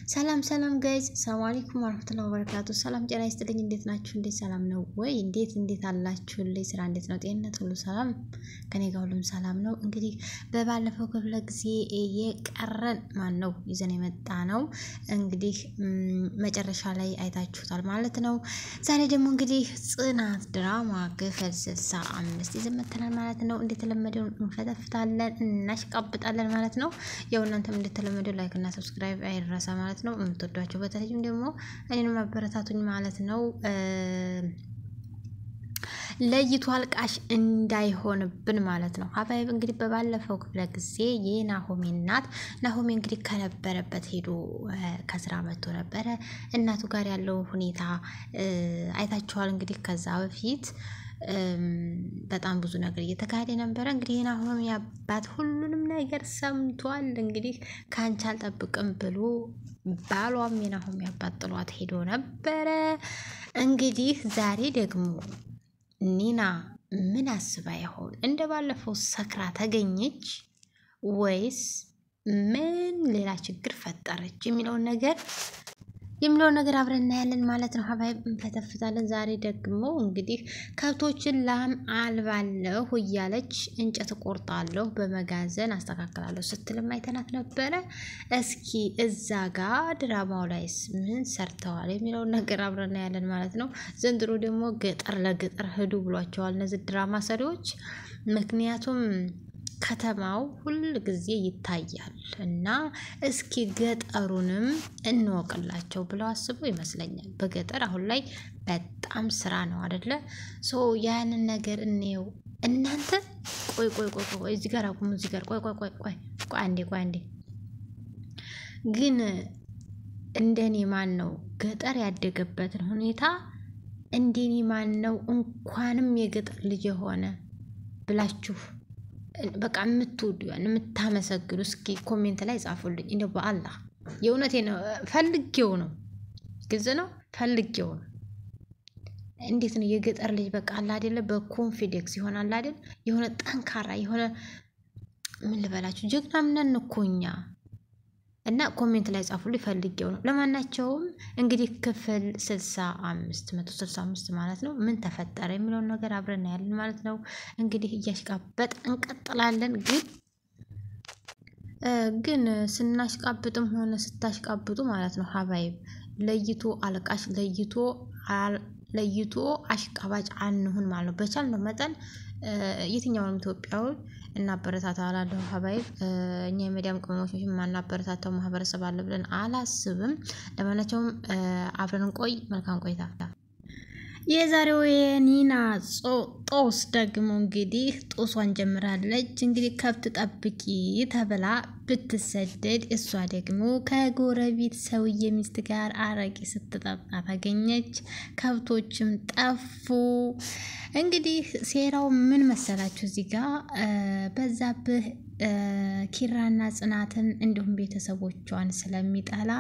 ሰላም ጋይስ ሰላም አለይኩም ወራህመቱላሂ ወበረካቱ ሰላም ጤና ይስጥልኝ እንዴት ናችሁ እንዴት ሰላም ነው ወይ እንዴት አላችሁልኝ ስራ እንዴት ነው ጤንነት ሁሉ ሰላም ከኔ ጋር ሁሉም ሰላም ነው እንግዲህ በባለፈው ክፍለ ጊዜ የቀረን ማን ነው ይዘን የመጣ ነው እንግዲህ መጨረሻ ላይ አይታችሁታል ማለት ነው ዛሬ ደግሞ እንግዲህ ጽናት ድራማ ክፍል 65 ይዘን መጥተናል ማለት ነው እንደተለመደው እንፈተፍታለን እናሽቃብጣለን ማለት ነው ያው እናንተም እንደተለመደው ላይክ እና ሰብስክራይብ አይረሳ ማለት ነው የምትወዷቸው በተለይም ደግሞ እኔንም አበረታቱኝ ማለት ነው ለይቱ አልቃሽ እንዳይሆንብን ማለት ነው ሀባይብ እንግዲህ በባለፈው ክፍለ ጊዜ የናሆሚ እናት ናሆሚ እንግዲህ ከነበረበት ሄዶ ከስራ መጥቶ ነበር እናቱ ጋር ያለው ሁኔታ አይታችኋል እንግዲህ ከዛ በፊት በጣም ብዙ ነገር እየተካሄደ ነበር እንግዲህ ናሆሚ አባት ሁሉንም ነገር ሰምቷል እንግዲህ ካንቺ አልጠብቅም ብሎ ባሏም የናሆሚ አባት ጥሏት ሄዶ ነበር እንግዲህ ዛሬ ደግሞ ኒና ምን አስባ ይሆን እንደባለፈው ሰክራ ተገኘች ወይስ ምን ሌላ ችግር ፈጠረች የሚለውን ነገር አብረን እናያለን ማለት ነው ሀባይ እንፈተፍታለን ዛሬ ደግሞ እንግዲህ ከብቶችን ላም አልባለሁ እያለች እንጨት ቆርጣለሁ በመጋዘን አስተካክላለሁ ስትልም አይተናት ነበረ እስኪ እዛ ጋር ድራማው ላይስ ምን ሰርተዋል የሚለውን ነገር አብረን እናያለን ማለት ነው ዘንድሮ ደግሞ ገጠር ለገጠር ሄዱ ብሏቸዋል እነዚህ ድራማ ሰሪዎች ምክንያቱም ከተማው ሁሉ ጊዜ ይታያል እና እስኪ ገጠሩንም እንወቅላቸው ብለው አስቡ ይመስለኛል በገጠር አሁን ላይ በጣም ስራ ነው አይደለ ሶ ያንን ነገር እንየው እናንተ ቆይ እዚህ ጋር አቁሙ እዚህ ጋር ቆይ አንዴ ግን እንደኔ ማን ነው ገጠር ያደገበትን ሁኔታ እንደኔ ማን ነው እንኳንም የገጠር ልጅ የሆነ ብላችሁ በቃ የምትወዱ የምታመሰግኑ እስኪ ኮሜንት ላይ ጻፉልኝ እንደው በአላህ የእውነቴ ነው ፈልጌው ነው ግዝ ነው ፈልጌው ነው እንዴት ነው የገጠር ልጅ በቃ አላ አይደለ በኮንፊደንስ ይሆናል አይደል የሆነ ጠንካራ የሆነ ምን ልበላችሁ ጀግናም ነን እኮ እኛ እና ኮሜንት ላይ ጻፉልኝ ፈልጌው ነው ለማናቸውም እንግዲህ ክፍል 165 ማለት ነው ምን ተፈጠረ የሚለው ነገር አብረን ያለን ማለት ነው እንግዲህ እያሽቃበጥ እንቀጥላለን ግን ስናሽቃብጥም ሆነ ስታሽቃብጡ ማለት ነው ሀባይብ ለይቶ አልቃሽ ለይቶ አሽቃባጭ አንሁን ማለት ነው በቻልነው መጠን የትኛውንም ኢትዮጵያዊ እናበረታታለን ሀባይብ እኛ የመዲያም ቅመሞች ማናበረታታው ማህበረሰብ አለ ብለን አላስብም ለማናቸውም አብረን እንቆይ መልካም ቆይታ የዛሬው የኒና ጦስ ደግሞ እንግዲህ ጦሷን ጀምራለች እንግዲህ ከብት ጠብቂ ተብላ ብትሰደድ እሷ ደግሞ ከጎረቤት ሰውዬ ሚስት ጋር አረቂ ስትጠጣ ታገኘች ከብቶችም ጠፉ እንግዲህ ሴራው ምን መሰላችሁ እዚህ ጋር በዛብህ ኪራና ጽናትን እንዲሁም ቤተሰቦቿን ስለሚጠላ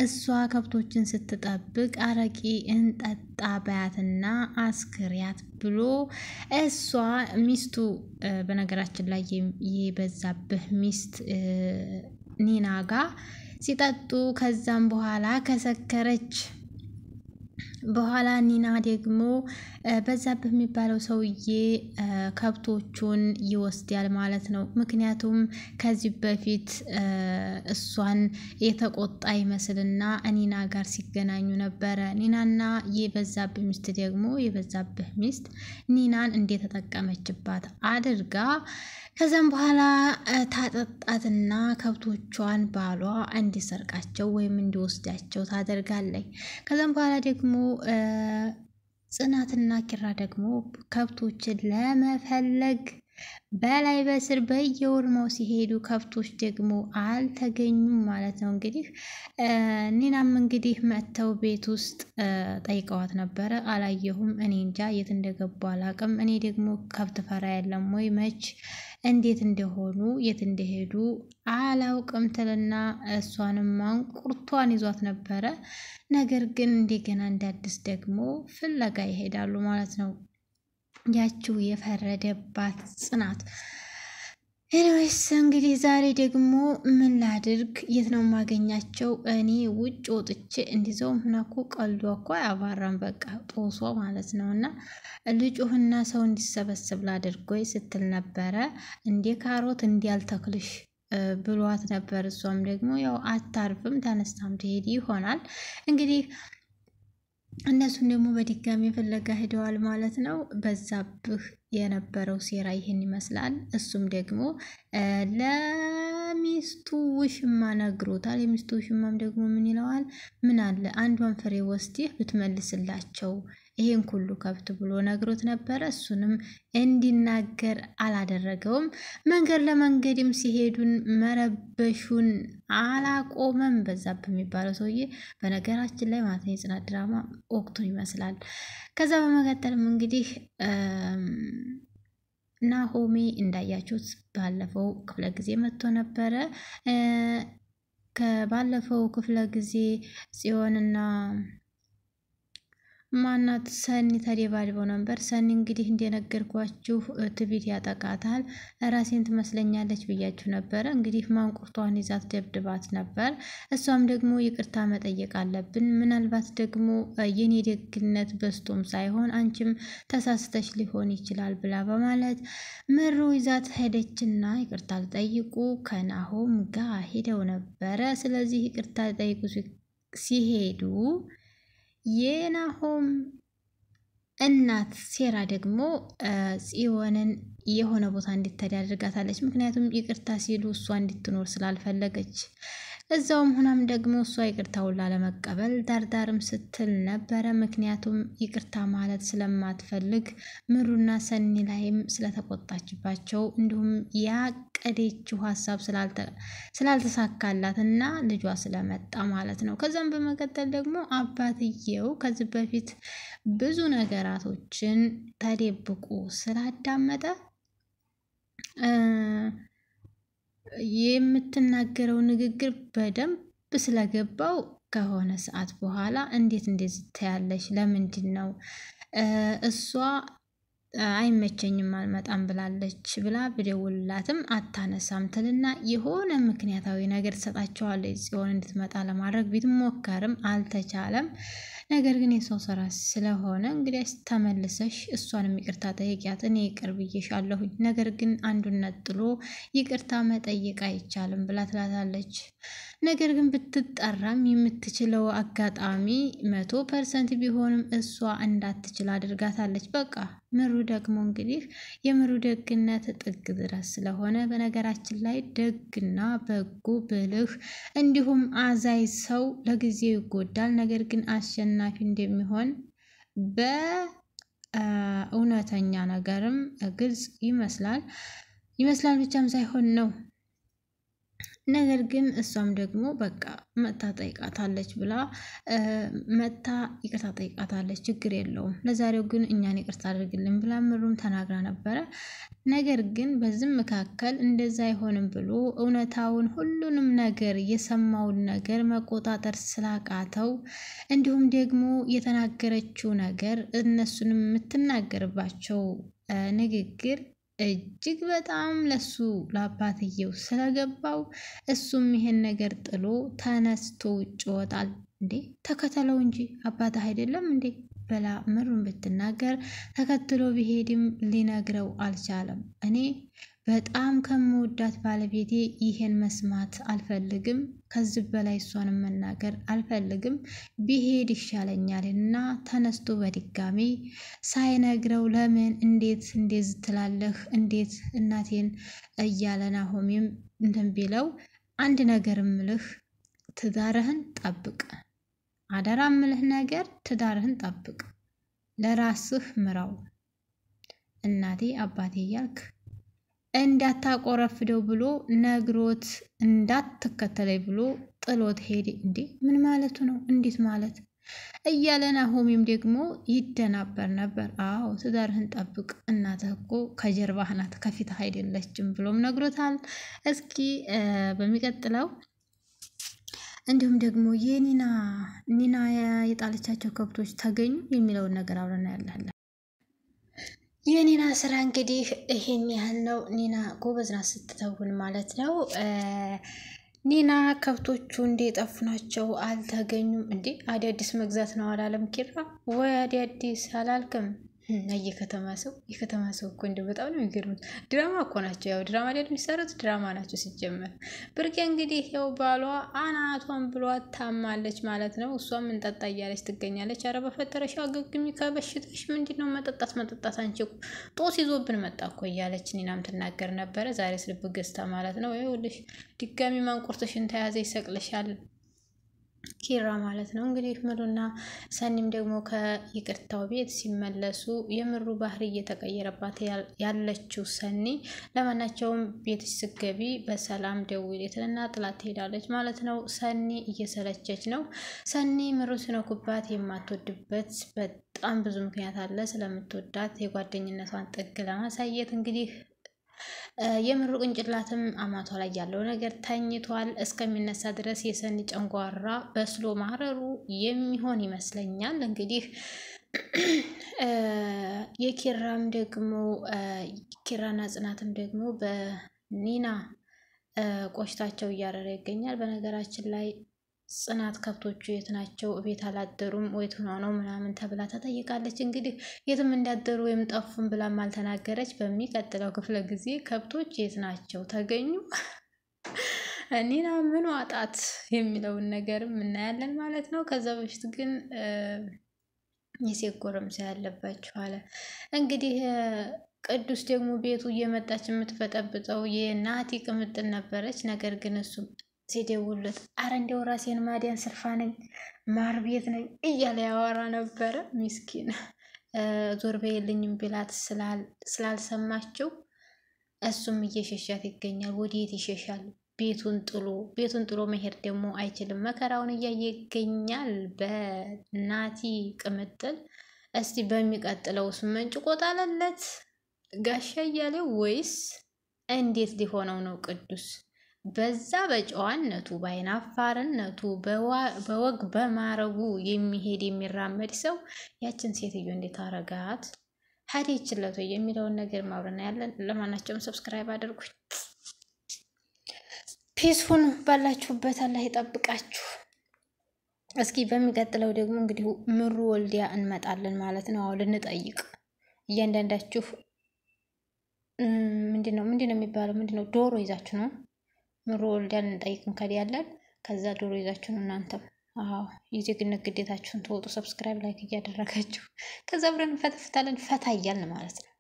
እሷ ከብቶችን ስትጠብቅ አረቂ እንጠጣ ባያትና አስክሪያት ብሎ እሷ ሚስቱ በነገራችን ላይ የበዛብህ ሚስት ኒና ጋር ሲጠጡ ከዛም በኋላ ከሰከረች በኋላ ኒና ደግሞ በዛብህ የሚባለው ሰውዬ ከብቶቹን ይወስዳል ማለት ነው ምክንያቱም ከዚህ በፊት እሷን የተቆጣ ይመስልና ኒና ጋር ሲገናኙ ነበረ ኒናና የበዛብህ ሚስት ደግሞ የበዛብህ ሚስት ኒናን እንደተጠቀመችባት አድርጋ ከዛም በኋላ ታጠጣትና ከብቶቿን ባሏ እንዲሰርቃቸው ወይም እንዲወስዳቸው ታደርጋለች ከዛም በኋላ ደግሞ ጽናትና ኪራ ደግሞ ከብቶችን ለመፈለግ በላይ በስር በየውርማው ሲሄዱ ከብቶች ደግሞ አልተገኙም ማለት ነው እንግዲህ ኒናም እንግዲህ መተው ቤት ውስጥ ጠይቀዋት ነበረ አላየሁም እኔ እንጃ የት እንደገቡ አላቅም እኔ ደግሞ ከብት ፈራ ያለም ወይ መች እንዴት እንደሆኑ የት እንደሄዱ አላውቅም ትልና እሷንም ማንቁርቷን ይዟት ነበረ ነገር ግን እንደገና እንዳዲስ ደግሞ ፍለጋ ይሄዳሉ ማለት ነው ያቺው የፈረደባት ጽናት ኤኒዌይስ እንግዲህ ዛሬ ደግሞ ምን ላድርግ? የት ነው የማገኛቸው? እኔ ውጭ ወጥቼ እንዲዘው ምናኮ ቀልዷ እኮ አያባራም። በቃ ጦሷ ማለት ነው። እና ልጩህና ሰው እንዲሰበስብ ላድርጎይ ስትል ነበረ። እንዴ ካሮት እንዲያልተክልሽ ብሏት ነበር። እሷም ደግሞ ያው አታርፍም፣ ተነስታም ትሄድ ይሆናል እንግዲህ እነሱም ደግሞ በድጋሚ ፍለጋ ሄደዋል ማለት ነው። በዛብህ የነበረው ሴራ ይህን ይመስላል። እሱም ደግሞ ለሚስቱ ውሽማ ነግሮታል። የሚስቱ ውሽማም ደግሞ ምን ይለዋል? ምን አለ አንዷን ፍሬ ወስደህ ብትመልስላቸው ይሄን ሁሉ ከብት ብሎ ነግሮት ነበረ። እሱንም እንዲናገር አላደረገውም። መንገድ ለመንገድም ሲሄዱን መረበሹን አላቆመም። በዛብህ የሚባለው ሰውዬ በነገራችን ላይ ማለት ነው የጽናት ድራማ ወቅቱን ይመስላል። ከዛ በመቀጠልም እንግዲህ ናሆሜ እንዳያችሁት ባለፈው ክፍለ ጊዜ መጥቶ ነበረ። ከባለፈው ክፍለ ጊዜ ጽዮንና ማናት ሰኒ ተደባድበው ነበር። ሰኒ እንግዲህ እንደነገርኳችሁ ትቢት ያጠቃታል። ራሴን ትመስለኛለች ብያችሁ ነበረ። እንግዲህ ማንቁርቷን ይዛት ደብድባት ነበር። እሷም ደግሞ ይቅርታ መጠየቅ አለብን፣ ምናልባት ደግሞ የኔ ደግነት በስቶም ሳይሆን አንቺም ተሳስተሽ ሊሆን ይችላል ብላ በማለት ምሩ ይዛት ሄደችና ይቅርታ ሊጠይቁ ከናሆም ጋር ሄደው ነበረ። ስለዚህ ይቅርታ ሊጠይቁ ሲሄዱ የናሆም እናት ሴራ ደግሞ ጽዮንን የሆነ ቦታ እንድትሄድ አድርጋታለች። ምክንያቱም ይቅርታ ሲሉ እሷ እንድትኖር ስላልፈለገች እዛውም ሆናም ደግሞ እሷ ይቅርታውን ላለመቀበል ዳርዳርም ስትል ነበረ። ምክንያቱም ይቅርታ ማለት ስለማትፈልግ ምሩና ሰኒ ላይም ስለተቆጣችባቸው እንዲሁም ያቀደችው ሀሳብ ስላልተሳካላት እና ልጇ ስለመጣ ማለት ነው። ከዛም በመቀጠል ደግሞ አባትየው ከዚህ በፊት ብዙ ነገራቶችን ተደብቆ ስላዳመጠ የምትናገረው ንግግር በደንብ ስለገባው ከሆነ ሰዓት በኋላ እንዴት እንደዚህ ታያለሽ? ለምንድን ነው እሷ አይመቸኝም አልመጣም ብላለች ብላ ብደውልላትም አታነሳም ትልና የሆነ ምክንያታዊ ነገር ትሰጣቸዋለች። ጽዮን እንድትመጣ ለማድረግ ቢሞከርም አልተቻለም። ነገር ግን የሰው ስራ ስለሆነ እንግዲህ ተመልሰሽ እሷንም ይቅርታ ጠይቂያት፣ እኔ ይቅር ብዬሻለሁኝ፣ ነገር ግን አንዱን ነጥሎ ይቅርታ መጠየቅ አይቻልም ብላ ትላታለች። ነገር ግን ብትጠራም የምትችለው አጋጣሚ 100% ቢሆንም እሷ እንዳትችል አድርጋታለች። በቃ ምሩ ደግሞ እንግዲህ የምሩ ደግነት ጥግ ድረስ ስለሆነ በነገራችን ላይ ደግና በጎ ብልህ እንዲሁም አዛይ ሰው ለጊዜው ይጎዳል፣ ነገር ግን አሸናፊ እንደሚሆን በእውነተኛ ነገርም ግልጽ ይመስላል ብቻም ሳይሆን ነው። ነገር ግን እሷም ደግሞ በቃ መታ ጠይቃታለች ብላ መታ ይቅርታ ጠይቃታለች። ችግር የለውም ለዛሬው ግን እኛን ይቅርታ አድርግልን ብላ ምሩም ተናግራ ነበረ። ነገር ግን በዚህም መካከል እንደዛ አይሆንም ብሎ እውነታውን ሁሉንም ነገር የሰማውን ነገር መቆጣጠር ስላቃተው እንዲሁም ደግሞ የተናገረችው ነገር እነሱንም የምትናገርባቸው ንግግር እጅግ በጣም ለሱ ለአባትየው ስለገባው እሱም ይሄን ነገር ጥሎ ተነስቶ ውጭ ይወጣል። እንዴ ተከተለው እንጂ አባትህ አይደለም እንዴ በላ ምሩን ብትናገር ተከትሎ ቢሄድም ሊነግረው አልቻለም። እኔ በጣም ከመወዳት ባለቤቴ ይሄን መስማት አልፈልግም፣ ከዚህ በላይ እሷንም መናገር አልፈልግም፣ ቢሄድ ይሻለኛል እና ተነስቶ በድጋሚ ሳይነግረው ለምን እንዴት እንደዚህ ትላለህ? እንዴት እናቴን እያለ ናሆሜም እንትን ቢለው አንድ ነገር ምልህ ትዳርህን ጠብቅ፣ አደራ ምልህ ነገር ትዳርህን ጠብቅ፣ ለራስህ ምራው፣ እናቴ አባቴ እያልክ እንዳታቆረፍደው ብሎ ነግሮት እንዳትከተለኝ ብሎ ጥሎት ሄደ። እንዴ ምን ማለቱ ነው? እንዴት ማለት እያለ ናሆሜም ደግሞ ይደናበር ነበር። አዎ ትዳርህን ጠብቅ፣ እናትህ እኮ ከጀርባህ ናት ከፊትህ አይደለችም ብሎም ነግሮታል። እስኪ በሚቀጥለው እንዲሁም ደግሞ ኒና የጣለቻቸው ከብቶች ተገኙ የሚለውን ነገር አብረን ያለን የኒና ስራ እንግዲህ ይሄን ያህል ነው። ኒና ጎበዝ ናት ስትተውን ማለት ነው። ኒና ከብቶቹ እንደጠፉ ናቸው፣ አልተገኙም። እንዴ አዳዲስ መግዛት ነው አላለም ኪራ? ወይ አዳዲስ አላልክም? የከተማ ሰው እኮ እንደው በጣም ነው የሚገርሙት። ድራማ እኮ ናቸው። ያው ድራማ ላይ የሚሰሩት ድራማ ናቸው ሲጀመር። ብርቄ እንግዲህ ያው ባሏ አናቷን ብሏት ታማለች ማለት ነው። እሷም እንጠጣ እያለች ትገኛለች። ኧረ በፈጠረሽ አገግሚ ከበሽታሽ። ምንድነው መጠጣት አንቺ ጦስ ይዞብን መጣ እኮ እያለች ኒናም ትናገር ነበረ። ዛሬ ስልብ ገዝታ ማለት ነው። ይኸውልሽ ድጋሚ ማንቁርትሽን ተያዘ ይሰቅልሻል ኪራ ማለት ነው። እንግዲህ ምሩና ሰኒም ደግሞ ከይቅርታው ቤት ሲመለሱ የምሩ ባህሪ እየተቀየረባት ያለችው ሰኒ ለማናቸውም ቤት ስገቢ በሰላም ደውዪልኝና ጥላት ትሄዳለች ማለት ነው። ሰኒ እየሰለቸች ነው። ሰኒ ምሩ ሲነኩባት የማትወድበት በጣም ብዙ ምክንያት አለ። ስለምትወዳት የጓደኝነቷን ጥግ ለማሳየት እንግዲህ የምሩ ቅንጭላትም አማቷ ላይ ያለው ነገር ተኝቷል። እስከሚነሳ ድረስ የሰኒ ጨንጓራ በስሎ ማረሩ የሚሆን ይመስለኛል። እንግዲህ የኪራም ደግሞ ኪራና ጽናትም ደግሞ በኒና ቆሽታቸው እያረረ ይገኛል። በነገራችን ላይ ጽናት ከብቶቹ የት ናቸው? ቤት አላደሩም ወይት ሆኖ ነው ምናምን ተብላ ተጠይቃለች። እንግዲህ የትም እንዳደሩ ወይም ጠፉም ብላም አልተናገረች። በሚቀጥለው ክፍለ ጊዜ ከብቶች የት ናቸው ተገኙ ኒና ምን ዋጣት የሚለውን ነገርም እናያለን ማለት ነው። ከዛ በፊት ግን የሴት ጎረምሳ ያለባችሁ አለ። እንግዲህ ቅዱስ ደግሞ ቤቱ እየመጣች የምትፈጠብጠው የናቲ ቅምጥል ነበረች። ነገር ግን እሱም ሲደውሉት አረ እንደው ራሴን ማዲያን ስርፋ ነኝ ማር ቤት ነኝ እያለ ያወራ ነበረ። ምስኪን ዞር በይልኝም ቢላት ስላልሰማችው እሱም እየሸሻት ይገኛል። ወዴት ይሸሻል? ቤቱን ጥሎ መሄድ ደግሞ አይችልም። መከራውን እያየ ይገኛል በናቲ ቅምጥል። እስቲ በሚቀጥለውስ መንጭቆ ጣለለት ጋሻ እያለው ወይስ እንዴት ሊሆነው ነው? ቅዱስ በዛ በጨዋነቱ በአይናፋርነቱ በወግ በማረጉ የሚሄድ የሚራመድ ሰው ያችን ሴትዮ እንዴት አረጋት? ሀዲችለቱ የሚለውን ነገር ማብረና ያለን። ለማናቸውም ሰብስክራይብ አድርጉኝ። ፒስ ሁኑ ባላችሁበት፣ አላህ ይጠብቃችሁ። እስኪ በሚቀጥለው ደግሞ እንግዲህ ምሩ ወልዲያ እንመጣለን ማለት ነው። አሁን ልንጠይቅ እያንዳንዳችሁ ምንድነው የሚባለው? ምንድነው ዶሮ ይዛችሁ ነው ምሩ ወልዲያ ልንጠይቅን ከዲያለን። ከዛ ዶሮ ይዛችሁ ነው እናንተም የዜግነት ግዴታችሁን ተወጡ። ሰብስክራይብ ላይክ እያደረጋችሁ ከዛ አብረን ፈታ እያልን ማለት ነው።